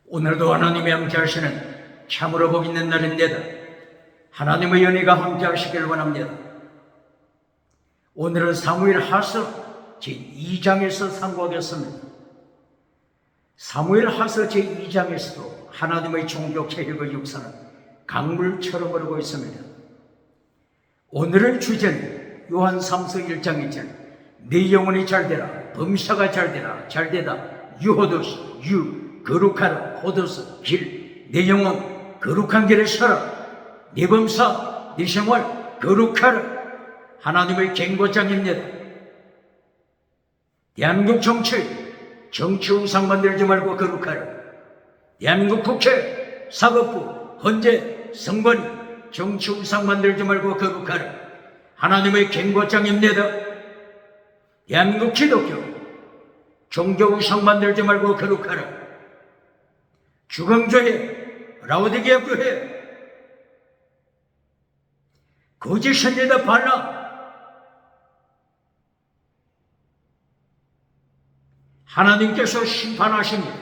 오늘도 하나님이 함께 하시는 참으로 복 있는 날입니다. 하나님의 은혜가 함께 하시길 원합니다. 오늘은 사무엘하서 제2장에서 상고하겠습니다. 사무엘하서 제2장에서도 하나님의 종교 개혁의 역사는 강물처럼 흐르고 있습니다. 오늘의 주제는 요한 3서 1장 1절 내 영혼이 잘되라 범사가 잘되라 잘되다 유호도스 유 거룩하라 호도스 길 내 영혼 거룩한 길에 서라 내 범사 내 생활 거룩하라. 하나님의 경고장입니다. 대한민국 정치 우상 만들지 말고 거룩하라. 대한민국 국회 사법부 헌재 선관위 정치 우상 만들지 말고 거룩하라. 하나님의 경고장입니다. 대한민국 기독교 종교 우상 만들지 말고 거룩하라. 주광교회 라오디게아 교회 거짓 선지자 발람 하나님께서 심판하십니다.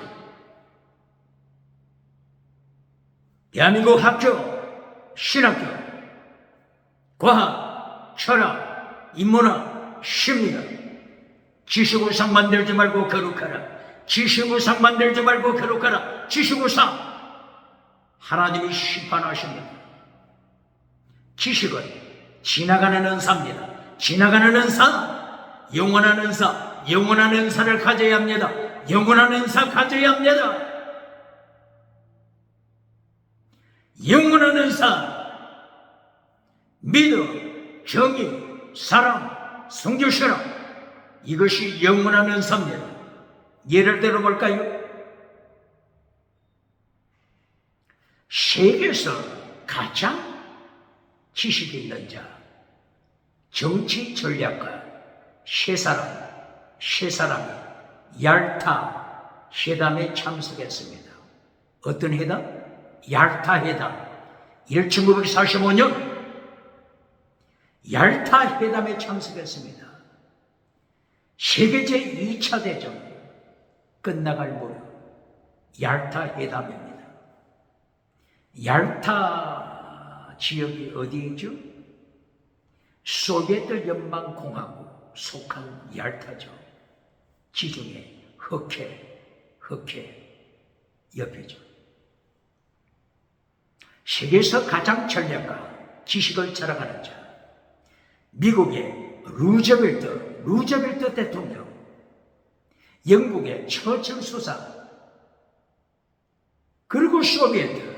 대한민국 학교, 신학교, 과학, 철학, 인문학, 심리학 지식우상 만들지 말고 거룩하라. 지식우상 만들지 말고 거룩하라. 지식우상 하나님이 심판하십니다. 지식은 지나가는 은사입니다. 지나가는 은사, 영원한 은사, 영원한 은사를 가져야 합니다. 영원한 은사 가져야 합니다. 영원한 은사, 믿음, 정의, 사랑, 성교신앙 이것이 영원한 은사입니다. 예를 들어볼까요? 세계에서 가장 지식이 있는 자, 정치 전략가 세 사람이 얄타 회담에 참석했습니다. 어떤 회담? 얄타 회담. 1945년 얄타 회담에 참석했습니다. 세계 제2차 대전 끝나갈 무렵 얄타 회담입니다. 얄타 지역이 어디이죠? 소비에트 연방공화국 속한 얄타죠. 지중해 흑해 옆이죠. 세계에서 가장 전략가 지식을 자랑하는 자 미국의 루즈벨트 대통령, 영국의 처칠 수상, 그리고 소비에트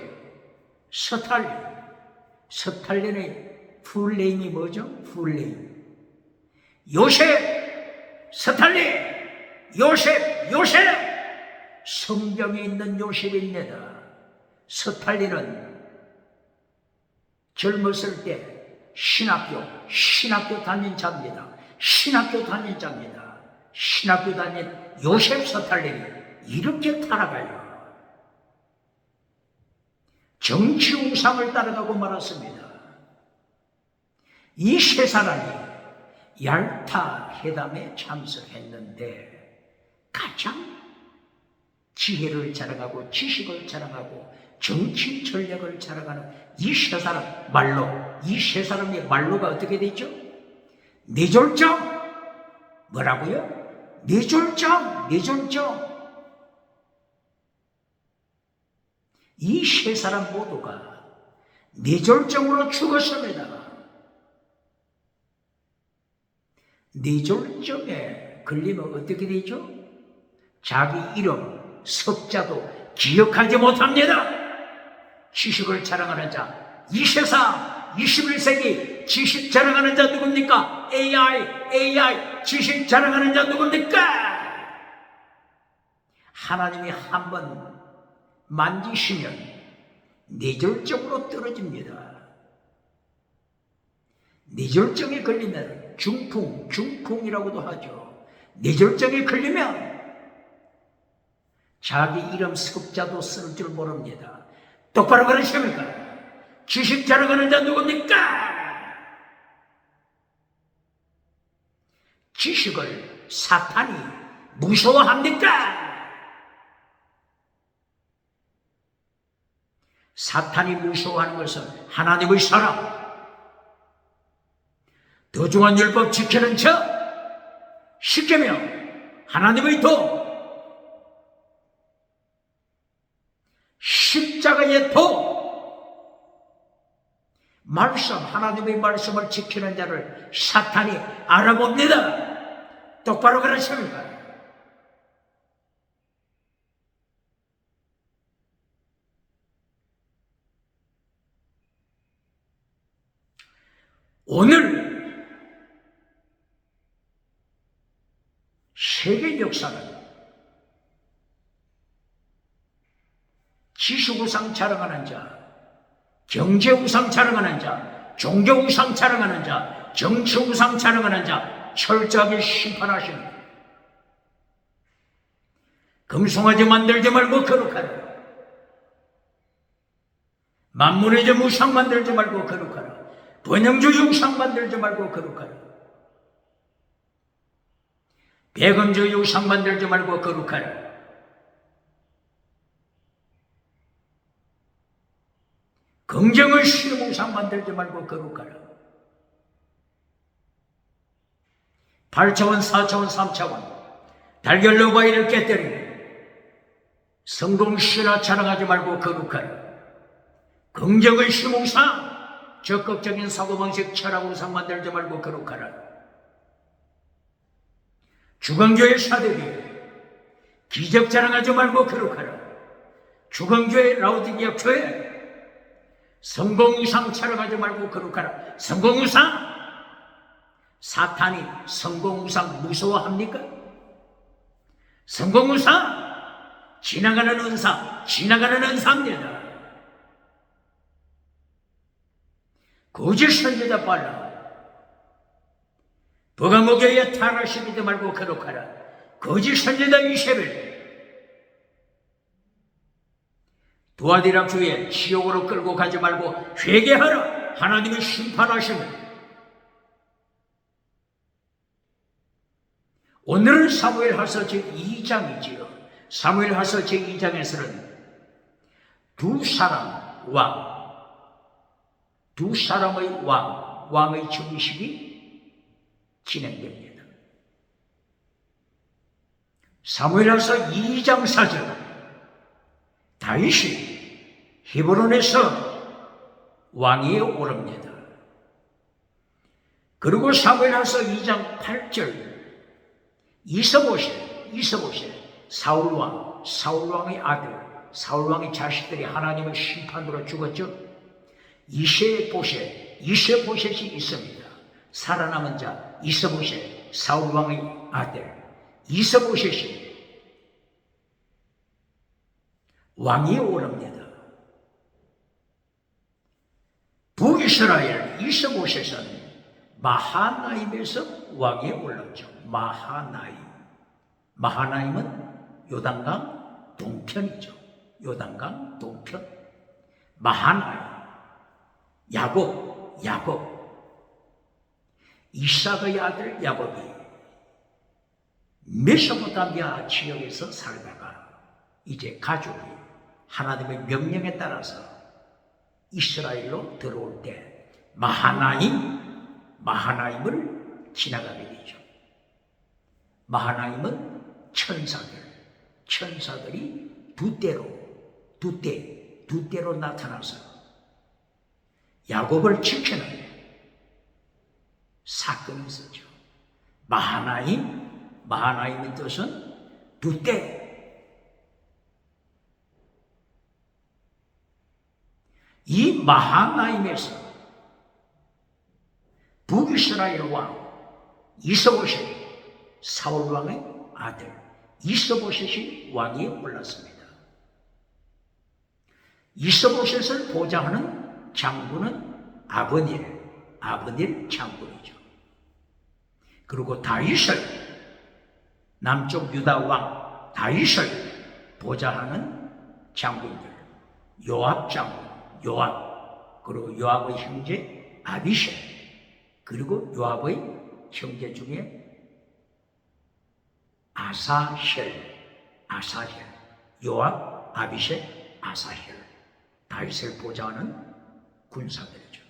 스탈린의 풀네임이 뭐죠? 풀네임 요셉 성경에 있는 요셉입니다. 스탈린은 젊었을 때 신학교 다닌 자입니다. 신학교 다닌 요셉 스탈린이 이렇게 타락하여 정치 우상을 따라가고 말았습니다. 이 세 사람이 얄타 회담에 참석했는데 가장 지혜를 자랑하고 지식을 자랑하고 정치 전략을 자랑하는 이 세 사람의 말로가 어떻게 되죠? 뇌졸중 뭐라고요? 뇌졸중 이 세 사람 모두가 뇌졸중으로 죽었습니다. 뇌졸중에 걸리면 어떻게 되죠? 자기 이름, 석자도 기억하지 못합니다. 지식을 자랑하는 자, 이 세상 21세기 지식 자랑하는 자 누굽니까? AI 지식 자랑하는 자 누굽니까? 하나님이 한번 만지시면 뇌졸중으로 떨어집니다. 뇌졸중에 걸리면 중풍이라고도 하죠. 뇌졸중에 걸리면 자기 이름 석자도 쓸 줄 모릅니다. 똑바로 그러십니까? 지식 자랑하는 자 누굽니까? 지식을 사탄이 무서워합니까? 사탄이 무서워하는 것은 하나님의 사람, 더 중한 율법 지키는 자, 십계명, 하나님의 도, 십자가의 도, 말씀, 하나님의 말씀을 지키는 자를 사탄이 알아봅니다. 똑바로 그러십니까? 오늘 세계 역사는 지식우상 자랑하는 자, 경제우상 자랑하는 자, 종교우상 자랑하는 자, 정치우상 자랑하는 자 철저하게 심판하십니다. 금송아지 만들지 말고 거룩하라. 만문의 점 우상 만들지 말고 거룩하라. 번영주의 우상 만들지 말고 거룩하라. 배금주의 우상 만들지 말고 거룩하라. 긍정의 시험 우상 만들지 말고 거룩하라. 8차원, 4차원, 3차원 달걀 노바이를 깨뜨리고 성공 신화 자랑하지 말고 거룩하라. 긍정의 시험 우상, 적극적인 사고방식 철학 우상 만들지 말고 거룩하라. 주건교회 사대기 기적 자랑하지 말고 거룩하라. 주건교회 라우디게아 교회 성공우상 촬영하지 말고 거룩하라. 성공우상, 사탄이 성공우상 무서워합니까? 성공우상, 지나가는 은사입니다. 거짓 선지자 빨라. 버가모교에 타락시키지 말고 거룩하라. 거짓 선지자 이세벨, 두아디라 교회 지옥으로 끌고 가지 말고 회개하라. 하나님이 심판하십니다. 오늘은 사무엘하서 제2장이지요. 사무엘하서 제2장에서는 두 사람의 왕의 정식이 진행됩니다. 사무엘하서 2장 4절, 다윗이 헤브론에서 왕위에 오릅니다. 그리고 사무엘하서 2장 8절, 이스보셋 사울왕의 아들, 사울왕의 자식들이 하나님의 심판으로 죽었죠. 이세보셋이 있습니다. 살아남은 자 이스보셋, 사울왕의 아들 이스보셋이 왕위에 오릅니다. 북이스라엘 이스보셋은 마하나임에서 왕위에 올랐죠. 마하나임은 요단강 동편이죠. 요단강 동편. 마하나임, 야곱, 이삭의 아들 야곱이 메소포타미아 지역에서 살다가 이제 가족이 하나님의 명령에 따라서 이스라엘로 들어올 때 마하나임을 지나가게 되죠. 마하나임은 천사들이 두 때로 나타나서 야곱을 지키는 사건이 있었죠. 마하나임의 뜻은 두 때. 이 마하나임에서 북이스라엘 왕 이스보셋, 사울 왕의 아들 이스보셋이 왕위에 올랐습니다. 이스보셋을 보좌하는 장군은 아브넬 장군이죠. 그리고 다윗을, 남쪽 유다 왕 다윗을 보좌하는 장군들, 요압 장군, 그리고 요압의 형제 아비셀, 그리고 요압의 형제 중에 아사헬, 요압, 아비셀, 아사헬, 다윗을 보좌하는 군사들이죠.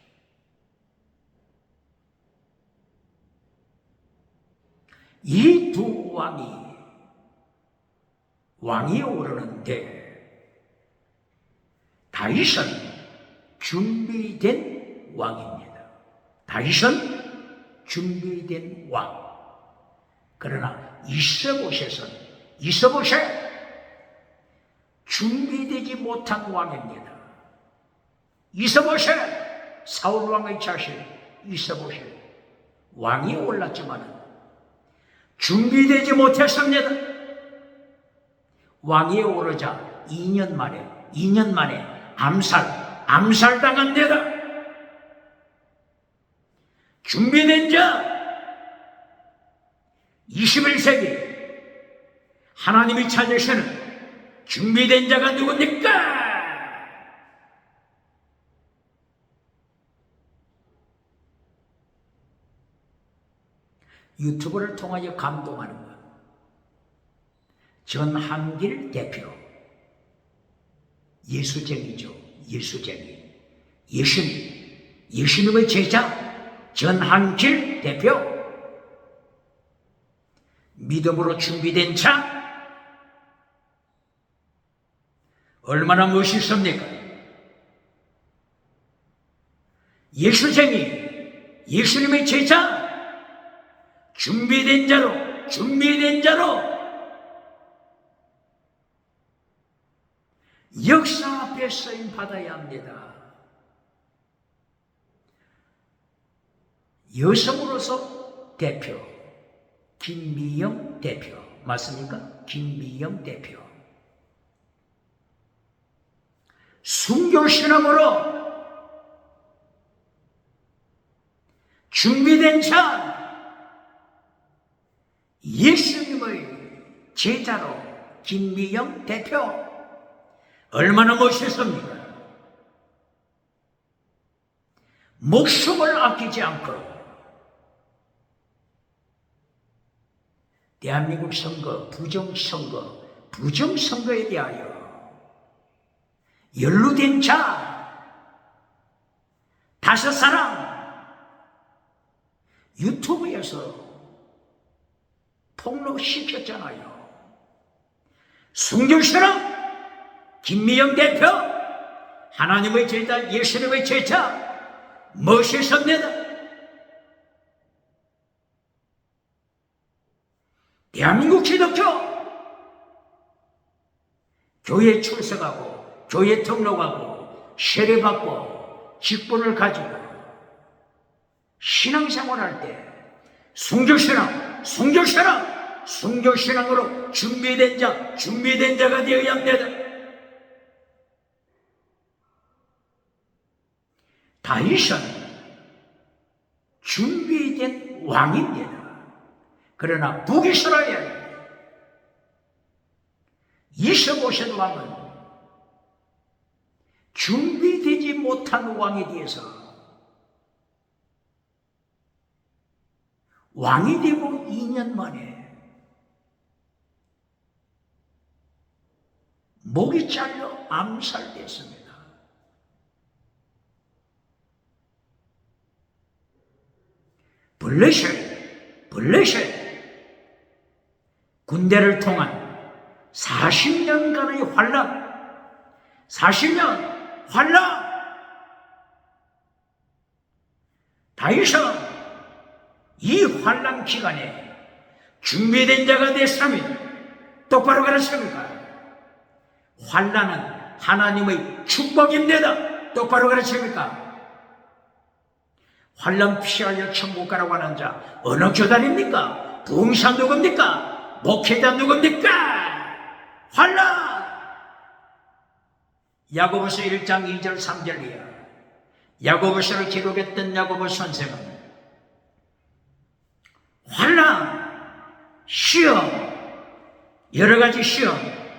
이 두 왕이 오르는데 다윗은 준비된 왕입니다. 다윗은 준비된 왕. 그러나 이스보셋은 준비되지 못한 왕입니다. 이스보셋, 사울 왕의 자식 이스보셋 왕이 올랐지만 준비되지 못했습니다. 왕이 오르자 2년 만에 암살당합니다. 준비된 자 21세기 하나님이 찾으시는 준비된 자가 누굽니까? 유튜브를 통하여 감동하는 것. 전한길 대표. 예수쟁이죠. 예수님의 제자 전한길 대표. 믿음으로 준비된 자. 얼마나 멋있습니까? 예수님의 제자. 준비된 자로 역사 앞에 쓰임 받아야 합니다. 여성으로서 대표 김미영 대표 맞습니까? 김미영 대표. 순교신앙으로 준비된 자 예수님의 제자로 김미영 대표. 얼마나 멋있습니까? 목숨을 아끼지 않고 대한민국 선거, 부정선거에 대하여 연루된 자 5사람 유튜브에서 폭로시켰잖아요. 순교신앙 김미영 대표, 하나님의 제자, 예수님의 제자, 멋있습니다. 대한민국 기독교, 교회 출석하고, 교회 등록하고, 세례받고, 직분을 가지고, 신앙생활할 때, 순교신앙으로 준비된 자가 되어야 합니다. 다윗은 준비된 왕입니다. 그러나 북이스라엘 이스보셋 왕은 준비되지 못한 왕에 대해서 왕이 되고 2년 만에 목이 잘려 암살됐습니다. 블레셋 군대를 통한 40년간의 환란. 다윗은 이 환란 기간에 준비된 자가 됐으면 똑바로 가르칩니까? 환란은 하나님의 축복입니다. 똑바로 가르칩니까? 환란 피하여 천국 가라고 하는 자 어느 교단입니까? 부흥사 누굽니까? 목회자 누굽니까? 환란. 야고보서 1장 2절 3절이야. 야고보서를 기록했던 야고보 선생은 환란, 시험, 여러 가지 시험,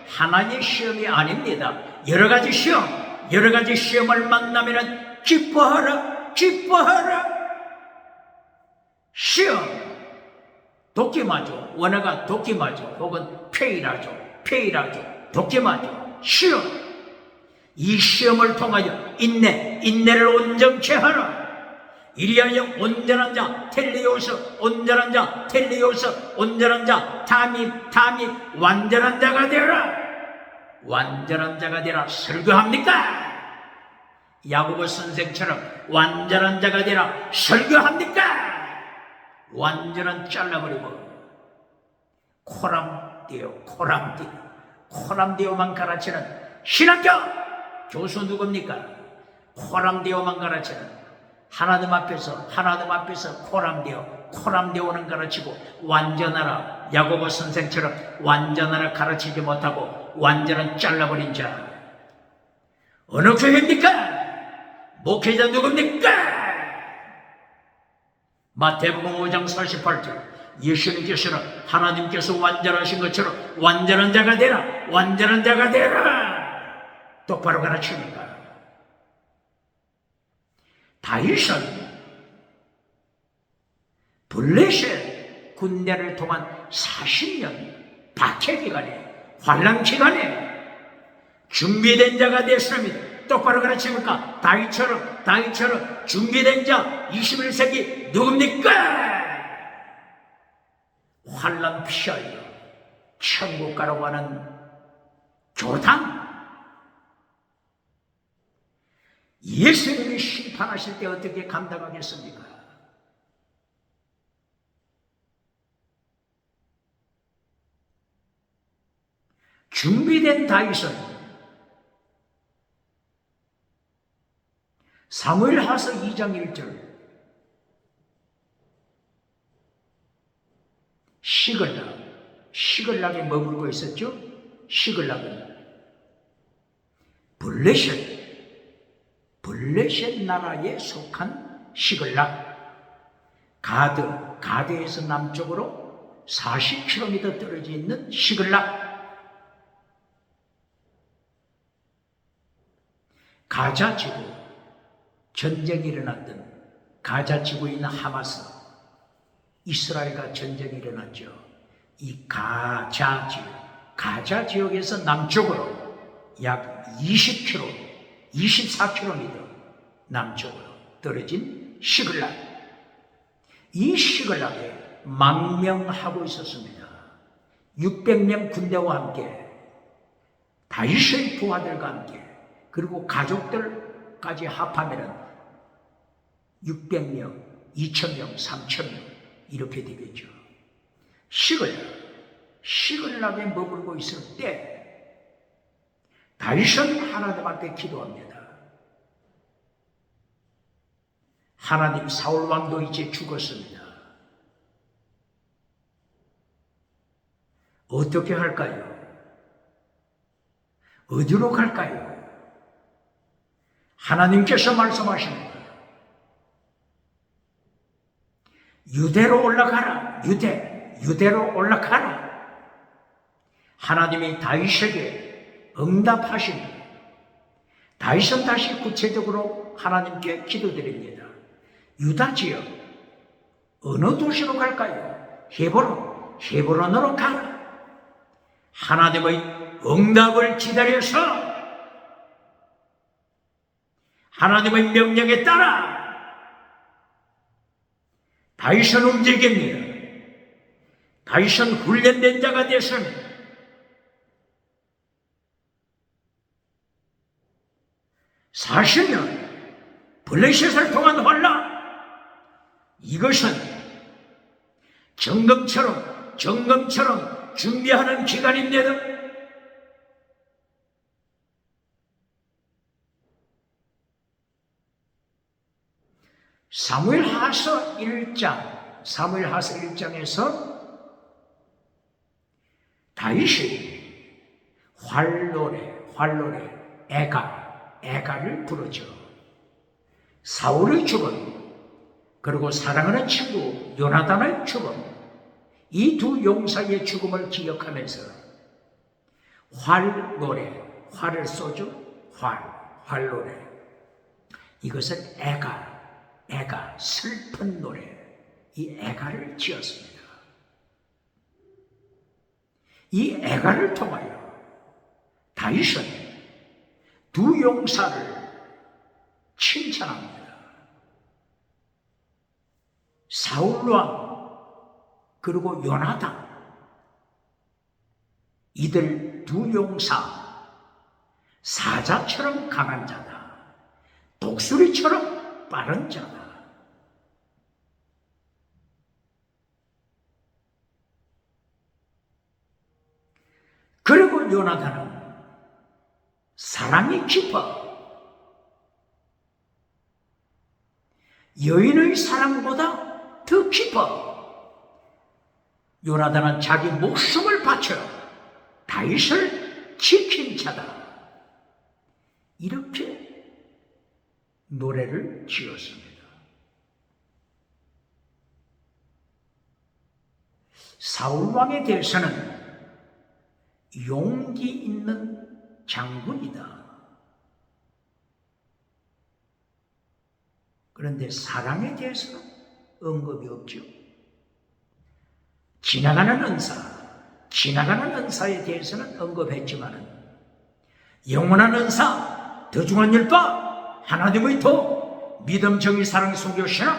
하나의 시험이 아닙니다. 여러 가지 시험을 만나면 기뻐하라. 시험, 도끼맞죠. 원어가 도끼맞죠. 혹은 페이라죠. 도끼맞죠. 시험. 이 시험을 통하여 인내를 온전케 하라. 이리하여 온전한 자 텔레오서, 온전한 자 텔레오서, 온전한 자 타밋 완전한 자가 되라. 완전한 자가 되라. 설교합니까? 야고보 선생처럼 완전한 자가 되라. 설교합니까? 완전한 잘라버리고 코람디오만 가르치는 신학교 교수 누굽니까? 코람디오만 가르치는 하나님 앞에서 코람디오는 가르치고 완전하라. 야고보 선생처럼 완전하라 가르치지 못하고 완전한 잘라버린 자 어느 교회입니까? 목회자 누굽니까? 마태복음 5장 48절 예수님께서는 하나님께서 완전하신 것처럼 완전한 자가 되라. 완전한 자가 되라. 똑바로 가르칩니까? 다윗은 블레셋 군대를 통한 40년 박해기간에 환란기간에 준비된 자가 되었습니다. 똑바로 가르칩니까? 다윗처럼 준비된 자 21세기 누굽니까? 환란 피하여 천국 가라고 하는 교당. 예수님이 심판하실 때 어떻게 감당하겠습니까? 준비된 다윗은 사무엘하서 2장 1절 시글락에 머물고 있었죠. 시글락은 블레셋 나라에 속한 시글락. 가드에서 남쪽으로 40km 떨어져 있는 시글락. 가자 지구, 전쟁이 일어났던 가자 지구에 있는 하마스, 이스라엘과 전쟁이 일어났죠. 이 가자 지역에서 남쪽으로 약 24km 남쪽으로 떨어진 시글락. 이 시글락에 망명하고 있었습니다. 600명 군대와 함께, 다윗의 부하들과 함께, 그리고 가족들까지 합하면 600명, 2000명, 3000명 이렇게 되겠죠. 시글락에 머물고 있을 때 다윗은 하나님 앞에 기도합니다. 하나님, 사울 왕도 이제 죽었습니다. 어떻게 할까요? 어디로 갈까요? 하나님께서 말씀하십니다. 유대로 올라가라. 유대로 올라가라. 하나님이 다윗에게 응답하십니다. 다윗은 다시 구체적으로 하나님께 기도드립니다. 유다 지역 어느 도시로 갈까요? 헤브론으로 가라. 하나님의 응답을 기다려서 하나님의 명령에 따라 다윗은 움직입니다. 다윗은 훈련된 자가 되었습니다. 40년 블레셋을 통한 환란, 이것은 점검처럼 준비하는 기간입니다. 사무엘하서 1장에서 다윗이 활로레 애가를 부르죠. 사울의 죽음, 그리고 사랑하는 친구 요나단의 죽음, 이 두 용사의 죽음을 기억하면서 활을 쏘죠. 활노래. 이것은 애가 슬픈 노래, 이 애가를 지었습니다. 이 애가를 통하여 다윗은 두 용사를 칭찬합니다. 사울왕 그리고 요나단, 이들 두 용사, 사자처럼 강한 자다, 독수리처럼 빠른 자다. 그리고 요나단은 사랑이 깊어 여인의 사랑보다 더 깊어. 요나단은 자기 목숨을 바쳐 다윗을 지킨 자다. 이렇게 노래를 지었습니다. 사울왕에 대해서는 용기 있는 장군이다. 그런데 사랑에 대해서는 언급이 없죠. 지나가는 은사에 대해서는 언급했지만 영원한 은사, 더중한 율법, 하나님의 도, 믿음, 정의, 사랑, 순교, 신앙,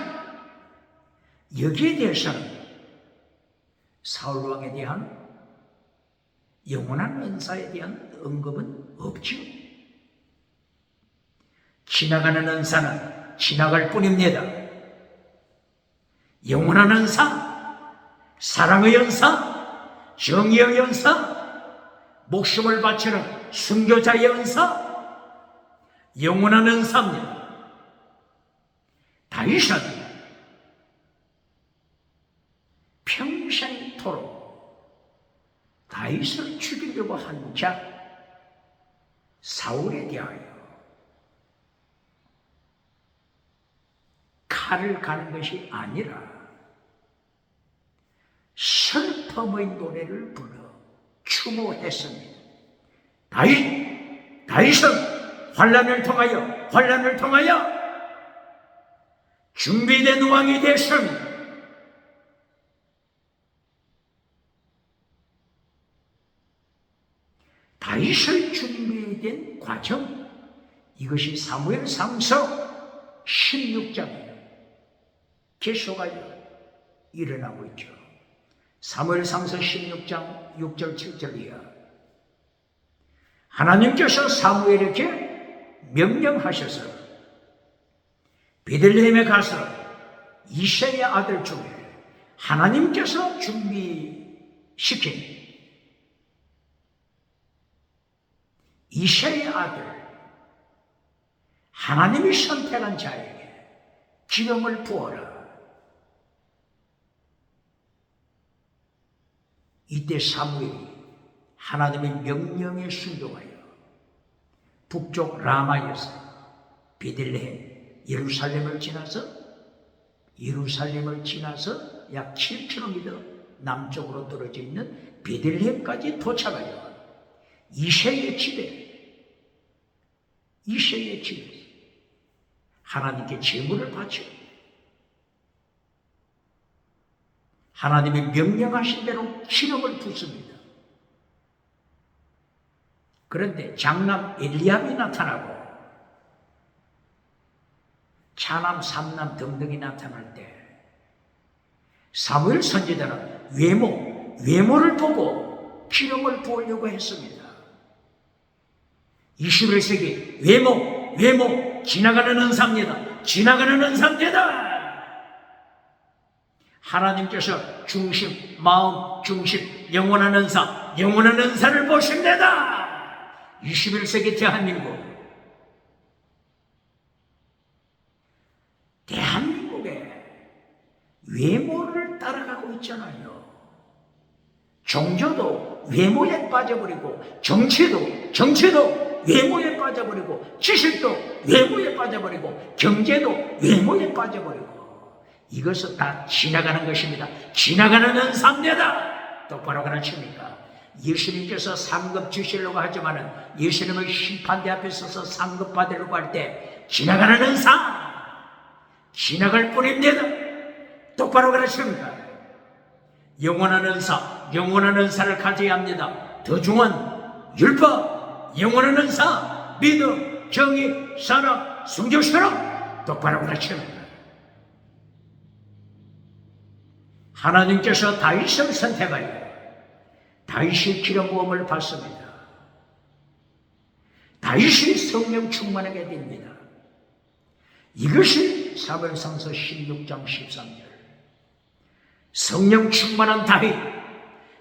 여기에 대해서는 사울왕에 대한 영원한 은사에 대한 언급은 없죠. 지나가는 은사는 지나갈 뿐입니다. 영원한 은사, 사랑의 은사, 정의의 은사, 목숨을 바치는 순교자의 은사, 영원한 은사입니다. 다윗은 평생토록 다윗을 죽이려고 한 자 사울에 대하여 칼을 가는 것이 아니라 슬픔의 노래를 불러 추모했습니다. 다윗은 환난을 통하여 준비된 왕이 됐습니다. 다윗을 준비된 과정, 이것이 사무엘상서 16장이에요. 계속하여 일어나고 있죠. 사무엘상서 16장 6절 7절이야. 하나님께서 사무엘에게 명령하셔서 베들레헴에 가서 이새의 아들 중에 하나님께서 준비시킨 이새의 아들, 하나님이 선택한 자에게 기름을 부어라. 이때 사무엘이 하나님의 명령에 순종하여 북쪽 라마에서 베들레헴, 예루살렘을 지나서 약 7km 남쪽으로 떨어져 있는 베들레헴까지 도착하여 이새의 집에 하나님께 제물을 바쳐 하나님이 명령하신 대로 기름을 붓습니다. 그런데 장남 엘리압이 나타나고 차남, 삼남 등등이 나타날 때 사무엘 선지자는 외모를 보고 기름을 부으려고 했습니다. 21세기 외모 지나가는 은사입니다. 하나님께서 중심, 마음, 중심, 영원한 은사를 보십니다. 21세기 대한민국에 외모를 따라가고 있잖아요. 종교도 외모에 빠져버리고 정치도 외모에 빠져버리고 지식도 외모에 빠져버리고 경제도 외모에 빠져버리고 이것은 다 지나가는 것입니다. 지나가는 은사입니다. 똑바로 가르칩니까? 예수님께서 상급 주시려고 하지만은 예수님의 심판대 앞에 서서 상급 받으려고 할 때 지나가는 은사, 지나갈 뿐입니다. 똑바로 가르칩니까? 영원한 은사를 가져야 합니다. 더중한 율법, 영원한 은사, 믿음, 정의, 사랑, 순교처럼 똑바로 가르칩니다. 하나님께서 다윗을 선택하여 다윗이 기름부음을 받습니다. 다윗이 성령 충만하게 됩니다. 이것이 사무엘상서 16장 13절. 성령 충만한 다윗,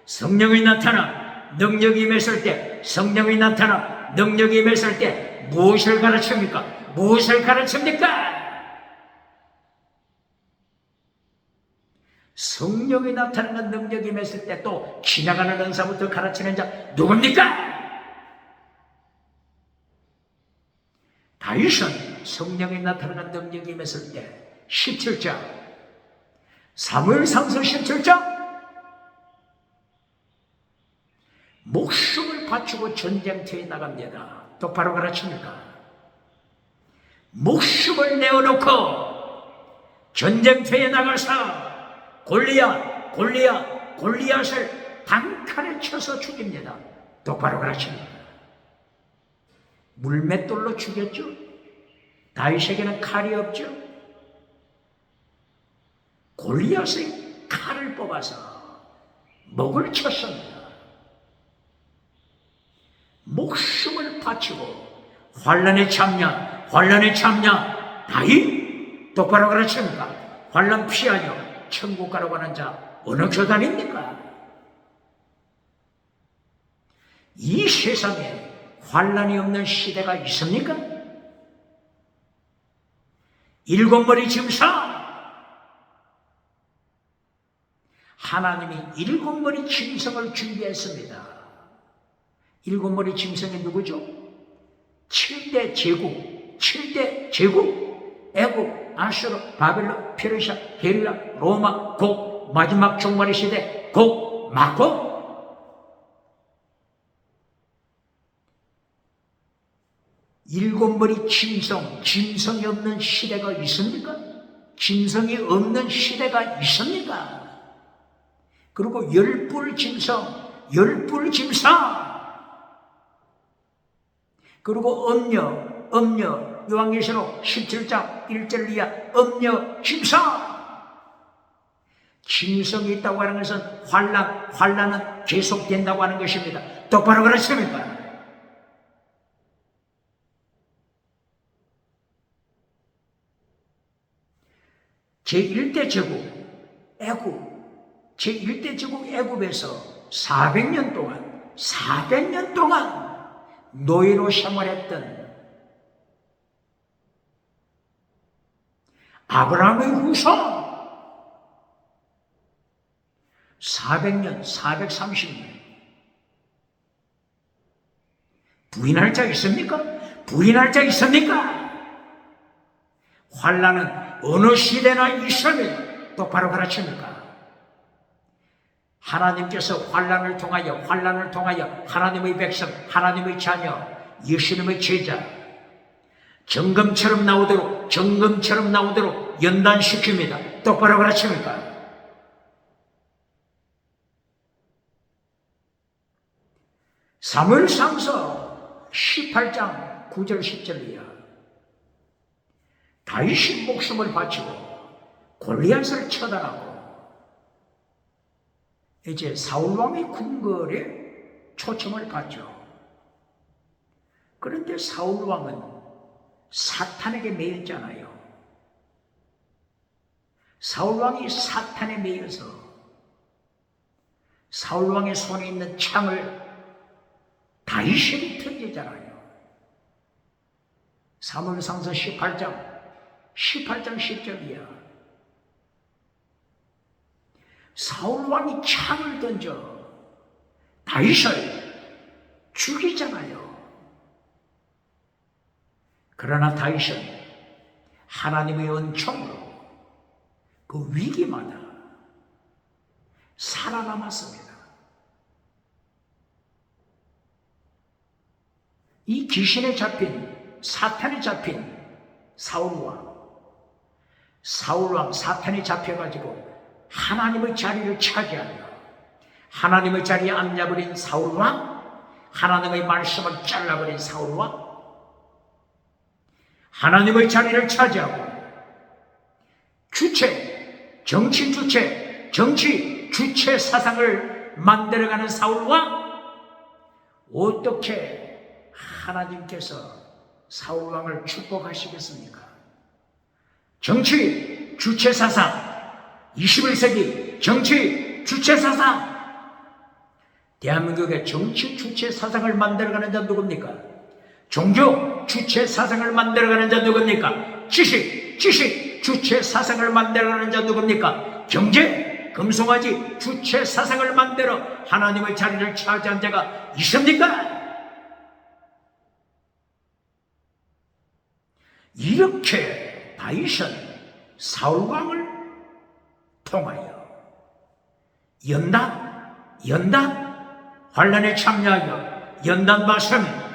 성령이 나타나 능력이 임했을 때, 성령이 나타나 능력이 임했을 때 무엇을 가르칩니까? 무엇을 가르칩니까? 성령이 나타나는 능력이 임했을 때 또 지나가는 은사부터 가르치는 자 누굽니까? 다윗은 성령이 나타나는 능력이 임했을 때 17장, 사무엘상서 17장, 목숨을 바치고 전쟁터에 나갑니다. 똑바로 가르칩니까? 목숨을 내어놓고 전쟁터에 나가서 골리앗을 단칼에 쳐서 죽입니다. 똑바로 가르칩니다. 물맷돌로 죽였죠. 다윗에게는 칼이 없죠. 골리앗의 칼을 뽑아서 목을 쳤습니다. 목숨을 바치고 환난에 참냐 다윗 똑바로 가르칩니까? 환난 피하여 천국 가러 가는 자 어느 교단입니까? 이 세상에 환난이 없는 시대가 있습니까? 일곱머리 짐승, 하나님이 일곱머리 짐승을 준비했습니다. 일곱머리 짐승이 누구죠? 7대 제국, 애국, 아수르, 바벨론, 페르시아, 헬라, 로마, 곡, 마지막 종말의 시대, 곡, 마곡. 일곱머리 짐승이 없는 시대가 있습니까? 짐승이 없는 시대가 있습니까? 그리고 열뿔 짐승, 그리고 음녀, 요한계시록 17장 1절 이하 음녀 짐승이 있다고 하는 것은 환난은 계속된다고 하는 것입니다. 똑바로 그렇습니까? 제1대 제국 애굽에서 400년 동안 노예로 생활했던 아브라함의 후손 400년, 430년 부인할 자 있습니까? 환난은 어느 시대나 있으면 똑바로 가르칩니까? 하나님께서 환난을 통하여 하나님의 백성, 하나님의 자녀, 예수님의 제자 정금처럼 나오도록 연단시킵니다. 똑바로 가르칩니까? 사무엘상서 18장 9절 10절 이하 다윗이 목숨을 바치고 골리앗을 처단하고 이제 사울왕의 궁궐에 초청을 받죠. 그런데 사울왕은 사탄에게 매였잖아요. 사울왕이 사탄에 매여서 사울왕의 손에 있는 창을 다윗에게 던지잖아요. 사무엘상서 18장 10절 이하 사울왕이 창을 던져 다윗을 죽이잖아요. 그러나 다윗은 하나님의 은총으로 그 위기마다 살아남았습니다. 이 귀신에 잡힌, 사탄에 잡힌 사울왕 사탄에 잡혀가지고 하나님의 자리를 차지하며 하나님의 자리에 앉아버린 사울왕, 하나님의 말씀을 잘라버린 사울왕, 하나님의 자리를 차지하고 정치 주체 사상을 만들어가는 사울왕, 어떻게 하나님께서 사울왕을 축복하시겠습니까? 정치 주체 사상, 21세기 정치 주체 사상, 대한민국의 정치 주체 사상을 만들어가는 자 누굽니까? 종교 주체 사상을 만들어가는 자 누굽니까? 지식 주체 사상을 만들어가는 자 누굽니까? 경제, 금송아지 주체 사상을 만들어 하나님의 자리를 차지한 자가 있습니까? 이렇게 다윗은 사울왕을 통하여 연단 환란에 참여하여 연단 받습니다.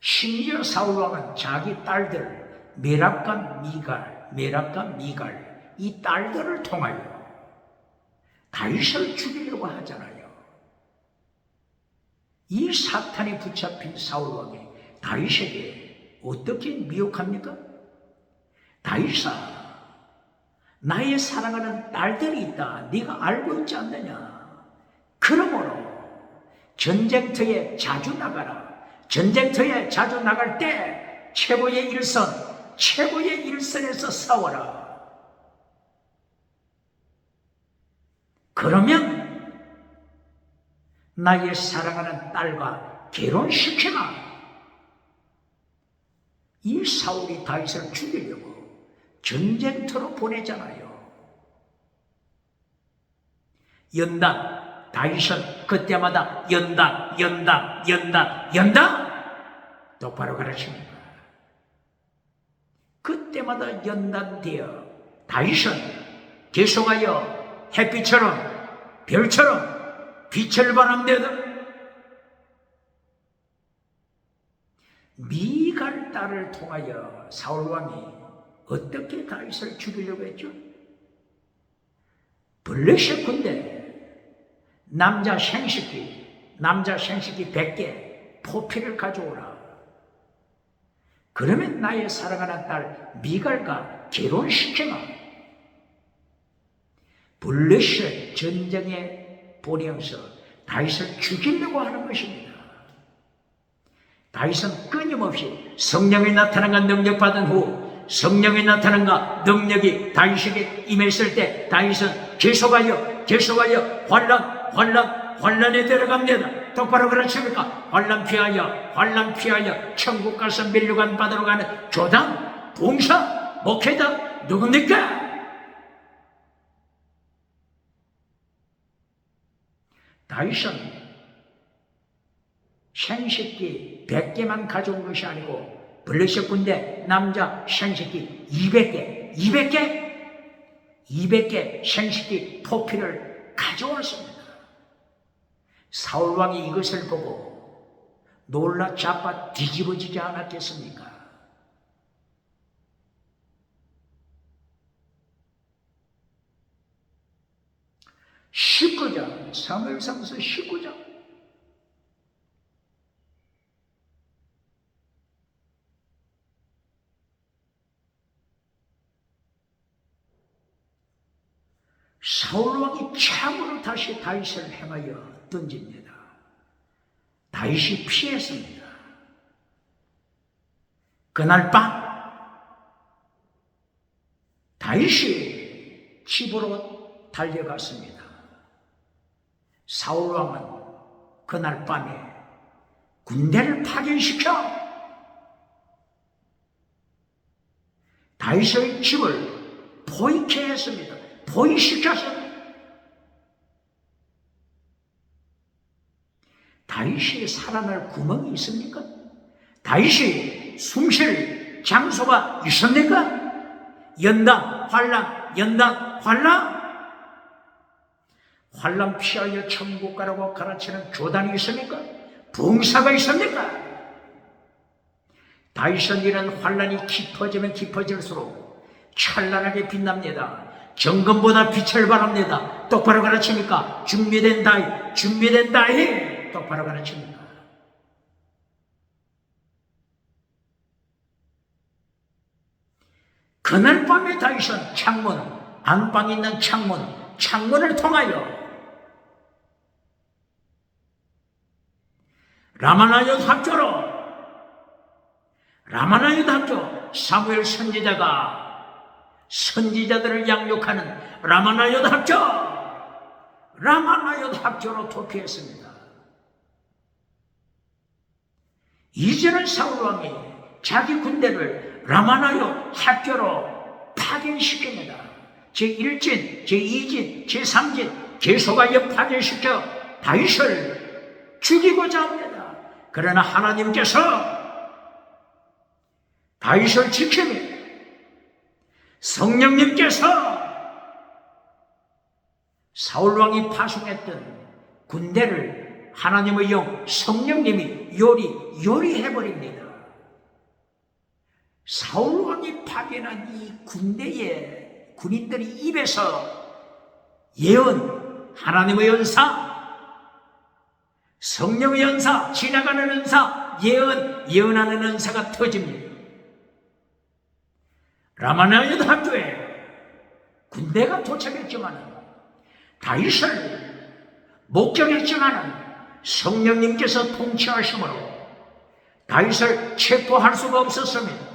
심지어 사울왕은 자기 딸들 메랍과 미갈 이 딸들을 통하여 다윗을 죽이려고 하잖아요. 이 사탄이 붙잡힌 사울왕이 다윗에게 어떻게 미혹합니까? 다윗아, 나의 사랑하는 딸들이 있다. 네가 알고 있지 않느냐? 그러므로 전쟁터에 자주 나가라. 전쟁터에 자주 나갈 때 최고의 일선에서 싸워라. 그러면 나의 사랑하는 딸과 결혼시켜라. 이 사울이 다윗을 죽이려고 전쟁터로 보내잖아요. 연단, 다윗은 그때마다 연단 똑바로 가르칩니다. 그때마다 연단되어 다윗은 계속하여 햇빛처럼 별처럼 빛을 발함되다. 미갈 딸을 통하여 사울왕이 어떻게 다윗을 죽이려고 했죠? 블레셋 군대 남자 생식기 100개 포피를 가져오라. 그러면 나의 사랑하는 딸 미갈과 결혼시켜라. 블레셋 전쟁에 보내어서 다윗을 죽이려고 하는 것입니다. 다윗은 끊임없이 성령이 나타난가 능력받은 후 성령이 나타난가 능력이 다윗에게 임했을 때 다윗은 계속하여 환란에 들어갑니다. 똑바로 그렇습니까? 환란 피하여 천국 가서 면류관 받으러 가는 조당, 봉사, 목회자 누굽니까? 다윗은 생식기 100개만 가져온 것이 아니고 블레셋 군대 남자 생식기 200개 생식기 포피를 가져왔습니다. 사울왕이 이것을 보고 놀라 자빠 뒤집어지지 않았겠습니까? 사무엘상서 19장 사울왕이 참으로 다시 다윗을 향하여 던집니다. 다윗이 피했습니다. 그날 밤 다윗이 집으로 달려갔습니다. 사울왕은 그날 밤에 군대를 파견시켜 다윗의 집을 포위케 했습니다. 포위시켜서 다윗이 살아날 구멍이 있습니까? 다윗이 숨쉴 장소가 있습니까? 연단, 환란 피하여 천국 가라고 가르치는 교단이 있습니까? 봉사가 있습니까? 다윗은 이런 환란이 깊어지면 깊어질수록 찬란하게 빛납니다. 정금보다 빛을 발합니다. 똑바로 가르칩니까? 준비된 다윗 똑바로 가르칩니까? 그날 밤에 다윗은 창문, 안방에 있는 창문을 통하여 라마나옅 학교 사무엘 선지자가 선지자들을 양육하는 라마나옅 학교로 도피했습니다. 이제는 사울왕이 자기 군대를 라마나옅 학교로 파견시킵니다. 제1진, 제2진, 제3진 계속하여 파견시켜 다윗을 죽이고자 합니다. 그러나 하나님께서 다윗을 지키며 성령님께서 사울왕이 파송했던 군대를 하나님의 영 성령님이 요리해버립니다. 사울왕이 파견한 이 군대의 군인들이 입에서 예언, 하나님의 은사, 성령의 은사, 지나가는 은사, 예언하는 은사가 터집니다. 라마나옅 학교에 군대가 도착했지만 다윗을 목격했지만 성령님께서 통치하심으로 다윗을 체포할 수가 없었습니다.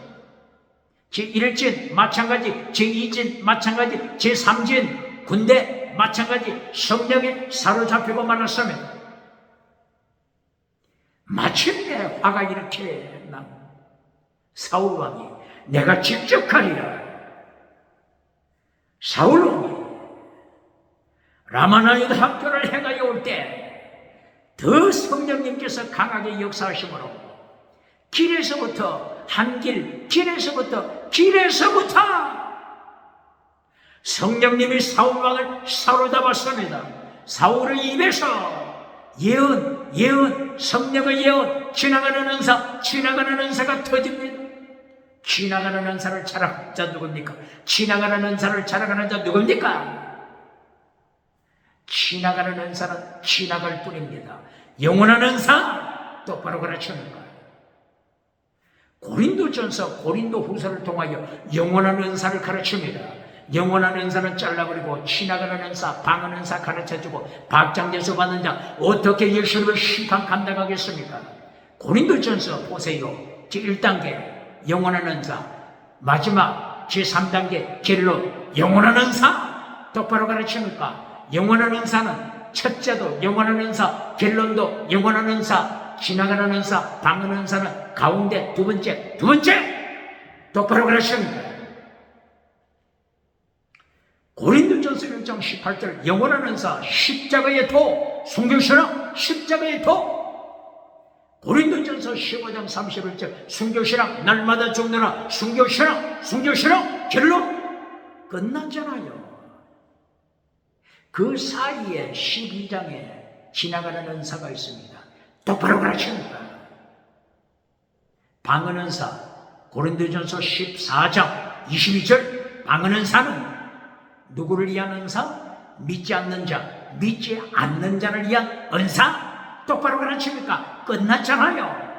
제1진 마찬가지, 제2진 마찬가지, 제3진 군대 마찬가지 성령에 사로잡히고 말았습니다. 마침내 화가 이렇게 난 사울왕이 내가 직접 가리라. 사울왕이 라마나옅 학교를 행하여 올 때 더 성령님께서 강하게 역사하심으로 길에서부터 성령님이 사울왕을 사로잡았습니다. 사울의 입에서 예언, 성령의 예언, 지나가는 은사가 터집니다. 지나가는 은사를 자랑하는 자 누굽니까? 지나가는 은사를 자랑하는 자 누굽니까? 지나가는 은사는 지나갈 뿐입니다. 영원한 은사 똑바로 가르치는 거예요. 고린도전서, 고린도후서를 통하여 영원한 은사를 가르칩니다. 영원한 은사는 잘라버리고 지나가는 은사, 방언 은사 가르쳐주고 박장대소 받는 자 어떻게 예수님을 심판 감당하겠습니까? 고린도전서 보세요. 제1단계 영원한 은사, 마지막 제3단계 결론 영원한 은사 똑바로 가르칩니까? 영원한 은사는 첫째도 영원한 은사, 결론도 영원한 은사, 지나가는 은사, 방언 은사는 가운데 두 번째 똑바로 가르칩니다. 고린도전서 1장 18절 영원한 은사, 십자가의 도, 순교신앙, 십자가의 도. 고린도전서 15장 31절 순교신앙, 날마다 죽느라 순교신앙, 결론 끝났잖아요. 그 사이에 12장에 지나가는 은사가 있습니다. 똑바로 가르칩니다. 방언 은사, 고린도전서 14장 22절 방언 은사는 누구를 위한 은사? 믿지 않는 자를 위한 은사? 똑바로 가르칩니까? 끝났잖아요.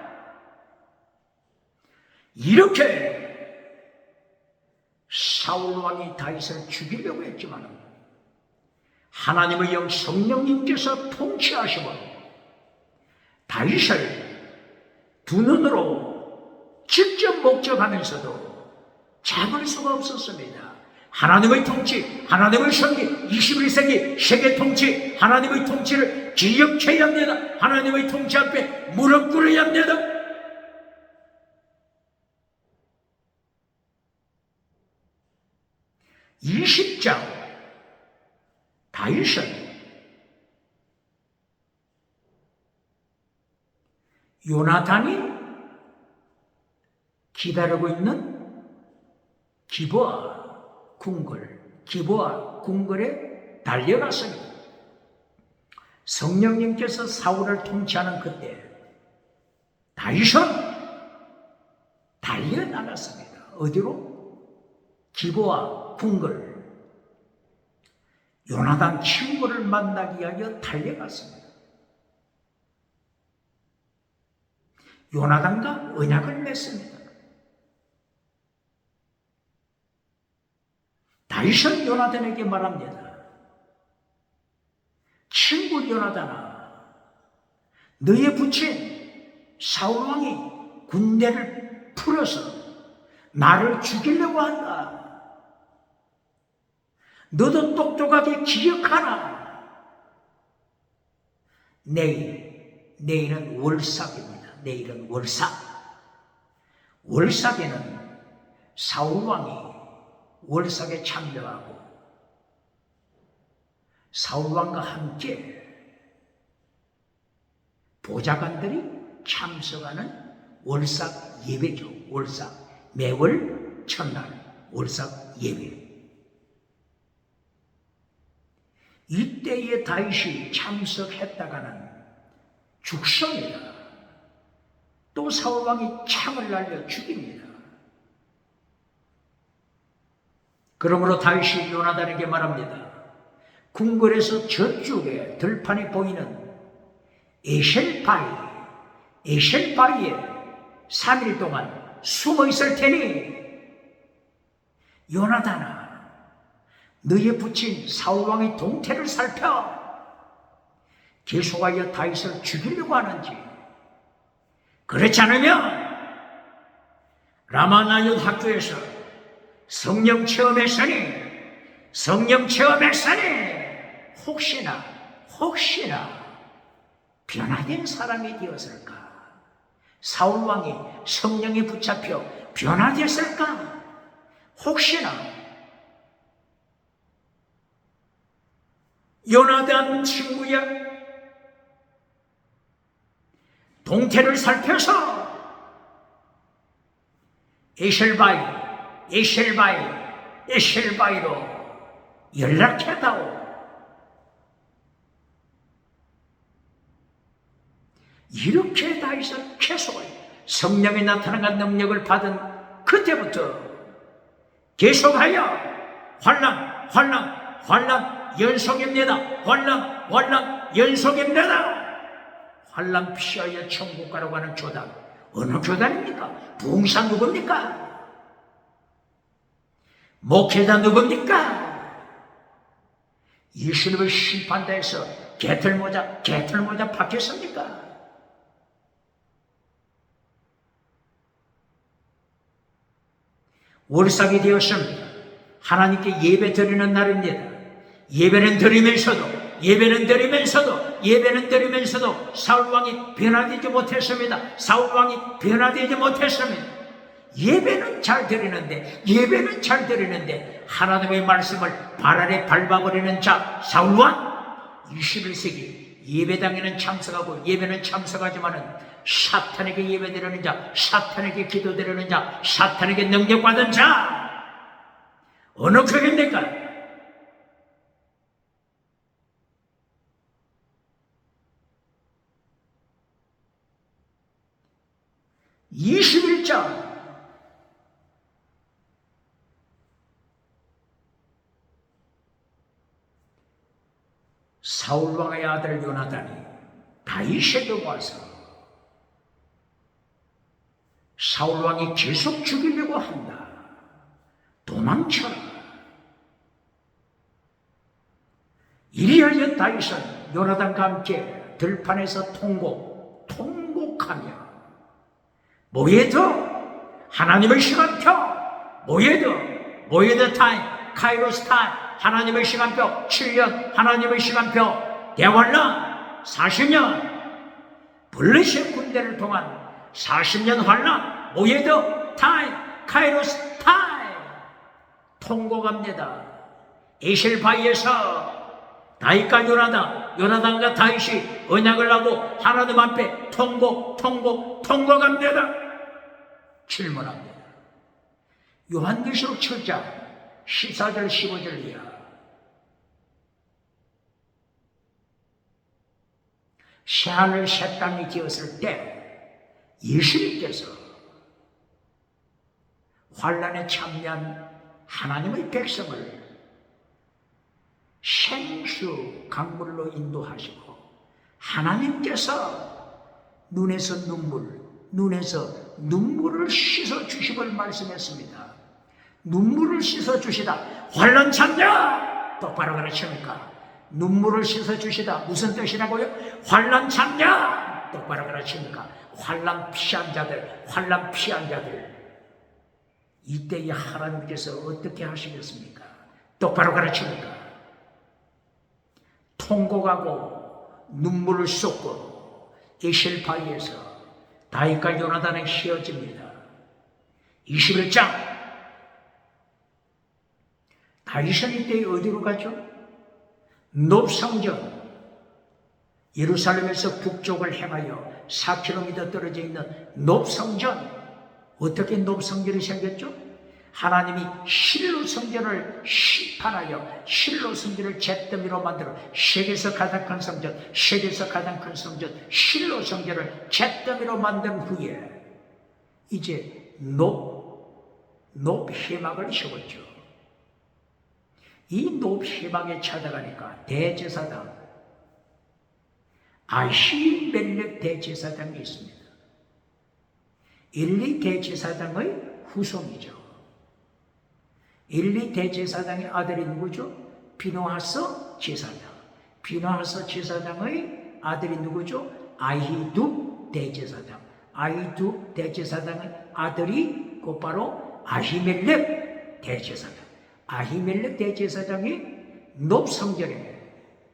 이렇게 사울왕이 다윗을 죽이려고 했지만 하나님의 영 성령님께서 통치하시고 다윗을 두 눈으로 직접 목격하면서도 잡을 수가 없었습니다. 하나님의 통치, 하나님의 선기, 21세기 세계 통치, 하나님의 통치를 기억해야 합니다. 하나님의 통치 앞에 무릎 꿇어야 합니다. 이 20장 다윗은 요나단이 기다리고 있는 기브아 궁궐에 달려갔습니다. 성령님께서 사울을 통치하는 그때 다윗은 달려나갔습니다. 어디로? 기브아 궁궐. 요나단 친구를 만나기 위하여 달려갔습니다. 요나단과 언약을 맺습니다. 다윗은 요나단에게 말합니다. 친구 요나단아, 너의 부친 사울왕이 군대를 풀어서 나를 죽이려고 한다. 너도 똑똑하게 기억하라. 내일은 월삭입니다. 내일은 월삭. 월삭에는 사울왕이 월삭에 참여하고 사울왕과 함께 보좌관들이 참석하는 월삭 예배죠. 월삭. 매월 첫날 월삭 예배. 이때에 다윗이 참석했다가는 죽습니다. 또 사울왕이 창을 날려 죽입니다. 그러므로 다윗이 요나단에게 말합니다. 궁궐에서 저쪽에 들판에 보이는 에셀바이에 3일 동안 숨어 있을 테니 요나단아, 너의 부친 사울왕의 동태를 살펴 계속하여 다윗을 죽이려고 하는지, 그렇지 않으면 라마나옅 학교에서 성령 체험했으니 혹시나 변화된 사람이 되었을까? 사울왕이 성령에 붙잡혀 변화됐을까? 혹시나 요나단 친구야, 동태를 살펴서 에셀바이로 연락해다오. 이렇게 다윗은 계속 성령이 나타난 능력을 받은 그때부터 계속하여 환난 연속입니다. 환난 연속입니다. 환난 피하여 천국 가라고 하는 교단, 어느 교단입니까? 부흥사 누굽니까? 목회자 누굽니까? 예수님을 심판대에서 개털모자 박혔습니까? 월삭이 되었습니다. 하나님께 예배 드리는 날입니다. 예배는 드리면서도 사울왕이 변화되지 못했습니다. 예배는 잘 드리는데 하나님의 말씀을 발 아래 밟아버리는 자 사울왕, 21세기 예배당에는 참석하고 예배는 참석하지만은 사탄에게 예배드리는 자, 사탄에게 기도드리는 자, 사탄에게 능력받은 자, 어느 극입니까? (21장) 사울왕의 아들 요나단이 다윗에게 와서 사울왕이 계속 죽이려고 한다. 도망쳐라. 이리하여 다윗은 요나단과 함께 들판에서 통곡하며 모예드 하나님의 시간표, 모예드 타임, 카이로스 타임, 하나님의 시간표 7년, 하나님의 시간표 대환란 40년, 블레셋 군대를 통한 40년 환란, 모예드 타임, 카이로스 타임 통곡합니다. 에셀바이에서 다윗과 요나단과 다윗이 언약을 하고 하나님 앞에 통곡합니다. 질문합니다. 요한계시록 7장 14절 15절 이하, 새하늘 새 땅이 되었을 때 예수님께서 환난에 참여한 하나님의 백성을 생수 강물로 인도하시고 하나님께서 눈에서 눈물을 씻어 주심을 말씀했습니다. 눈물을 씻어 주시다. 환란 참냐? 똑바로 가르칩니까? 눈물을 씻어주시다 무슨 뜻이라고요? 환란 참냐? 똑바로 가르칩니까? 환란 피한 자들, 환란 피한 자들. 이때에 하나님께서 어떻게 하시겠습니까? 똑바로 가르칩니까? 통곡하고 눈물을 쏟고 에셀바위에서 다윗과 요나단은 헤어집니다. 21장. 다윗은 이때 어디로 가죠? 놉성전, 예루살렘에서 북쪽을 향하여 4km 떨어져 있는 놉성전. 어떻게 놉성전이 생겼죠? 하나님이 실로 성전을 심판하여 실로 성전을 잿더미로 만들어 세계에서 가장 큰 성전, 세계에서 가장 큰 성전 실로 성전을 잿더미로 만든 후에 이제 놉해막을 세웠죠. 이 놉해막에 찾아가니까 대제사장 아히멜렉 대제사장이 있습니다. 엘리 대제사장의 후손이죠. 엘리 대제사장의 아들이 누구죠? 비누하스 제사장. 비누하스 제사장의 아들이 누구죠? 아히두 대제사장. 아히두 대제사장의 아들이 곧바로 아히멜렉 대제사장. 아히멜렉 대제사장이 놉성전에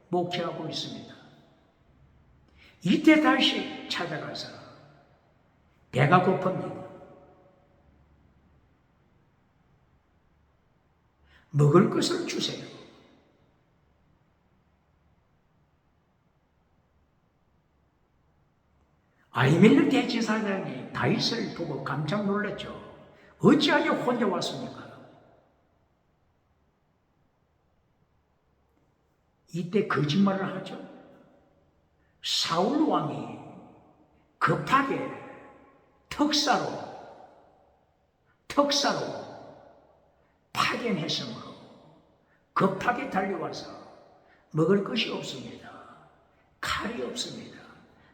목회하고 있습니다. 이때 다시 찾아가서 배가 고픕니다. 먹을 것을 주세요. 아히멜렉 대제사장이 다윗을 보고 깜짝 놀랐죠. 어찌하여 혼자 왔습니까? 이때 거짓말을 하죠. 사울 왕이 급하게 특사로 파견했으므로 급하게 달려와서 먹을 것이 없습니다. 칼이 없습니다.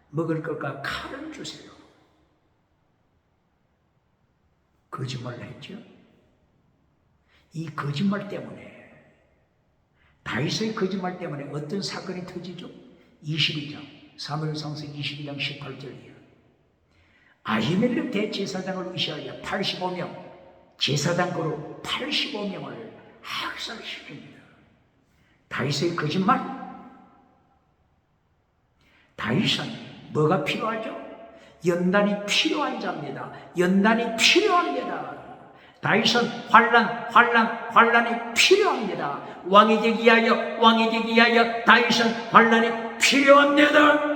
먹을 것과 칼을 주세요. 거짓말을 했죠. 이 거짓말 때문에 다윗의 거짓말 때문에 어떤 사건이 터지죠? 22장 사무엘상서 22장 18절이에요. 아히멜렉 대제사장을 의시하여 85명 제사장 그룹 85명을 학살시킵니다. 다윗의 거짓말. 다윗은 뭐가 필요하죠? 연단이 필요한 자입니다. 연단이 필요합니다. 다윗은 환란이 필요합니다. 왕이 되기 위하여 다윗은 환란이 필요합니다.